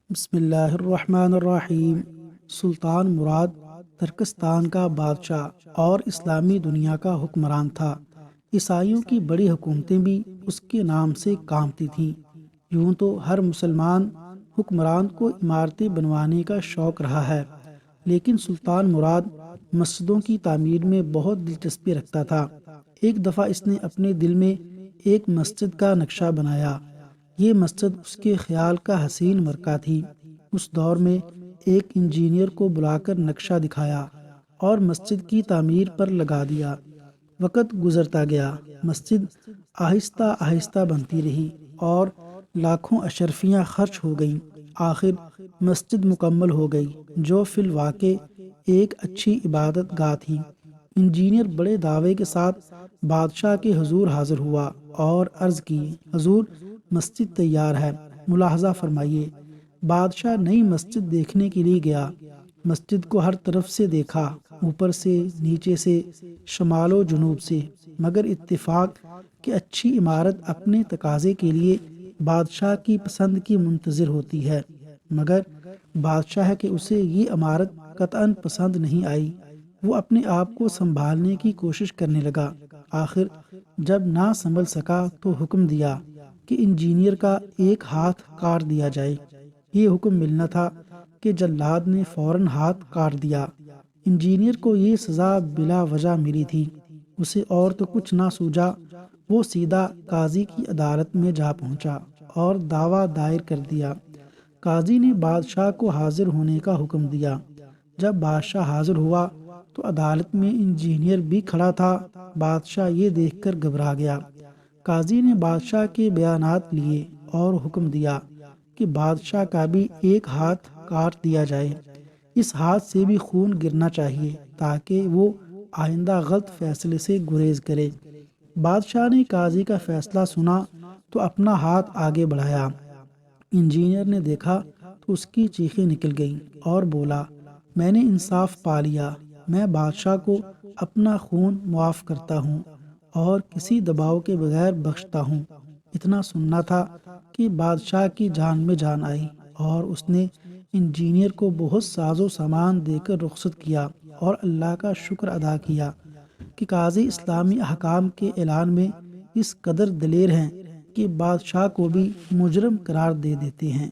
بسم اللہ الرحمن الرحیم۔ سلطان مراد ترکستان کا بادشاہ اور اسلامی دنیا کا حکمران تھا۔ عیسائیوں کی بڑی حکومتیں بھی اس کے نام سے کامتی تھیں۔ یوں تو ہر مسلمان حکمران کو عمارتیں بنوانے کا شوق رہا ہے، لیکن سلطان مراد مسجدوں کی تعمیر میں بہت دلچسپی رکھتا تھا۔ ایک دفعہ اس نے اپنے دل میں ایک مسجد کا نقشہ بنایا۔ یہ مسجد اس کے خیال کا حسین مرکہ تھی۔ اس دور میں ایک انجینئر کو بلا کر نقشہ دکھایا اور مسجد کی تعمیر پر لگا دیا۔ وقت گزرتا گیا، مسجد آہستہ آہستہ بنتی رہی اور لاکھوں اشرفیاں خرچ ہو گئیں۔ آخر مسجد مکمل ہو گئی، جو فی الواقع ایک اچھی عبادت گاہ تھی۔ انجینئر بڑے دعوے کے ساتھ بادشاہ کے حضور حاضر ہوا اور عرض کی، حضور، مسجد تیار ہے، ملاحظہ فرمائیے۔ بادشاہ نئی مسجد دیکھنے کے لیے گیا۔ مسجد کو ہر طرف سے دیکھا، اوپر سے، نیچے سے، شمال و جنوب سے، مگر اتفاق کہ اچھی عمارت اپنے تقاضے کے لیے بادشاہ کی پسند کی منتظر ہوتی ہے، مگر بادشاہ کہ اسے یہ عمارت قطعاً پسند نہیں آئی۔ وہ اپنے آپ کو سنبھالنے کی کوشش کرنے لگا۔ آخر جب نہ سنبھل سکا تو حکم دیا کہ انجینئر کا ایک ہاتھ کاٹ دیا جائے۔ یہ حکم ملنا تھا کہ جلاد نے فوراً ہاتھ کاٹ دیا۔ انجینئر کو یہ سزا بلا وجہ ملی تھی، اسے اور تو کچھ نہ سوجا۔ وہ سیدھا قاضی کی عدالت میں جا پہنچا اور دعویٰ دائر کر دیا۔ قاضی نے بادشاہ کو حاضر ہونے کا حکم دیا۔ جب بادشاہ حاضر ہوا تو عدالت میں انجینئر بھی کھڑا تھا۔ بادشاہ یہ دیکھ کر گھبرا گیا۔ قاضی نے بادشاہ کے بیانات لیے اور حکم دیا کہ بادشاہ کا بھی ایک ہاتھ کاٹ دیا جائے۔ اس ہاتھ سے بھی خون گرنا چاہیے تاکہ وہ آئندہ غلط فیصلے سے گریز کرے۔ بادشاہ نے قاضی کا فیصلہ سنا تو اپنا ہاتھ آگے بڑھایا۔ انجینئر نے دیکھا تو اس کی چیخیں نکل گئیں اور بولا، میں نے انصاف پا لیا، میں بادشاہ کو اپنا خون معاف کرتا ہوں اور کسی دباؤ کے بغیر بخشتا ہوں۔ اتنا سننا تھا کہ بادشاہ کی جان میں جان آئی اور اس نے انجینئر کو بہت ساز و سامان دے کر رخصت کیا اور اللہ کا شکر ادا کیا کہ قاضی اسلامی احکام کے اعلان میں اس قدر دلیر ہیں کہ بادشاہ کو بھی مجرم قرار دے دیتے ہیں۔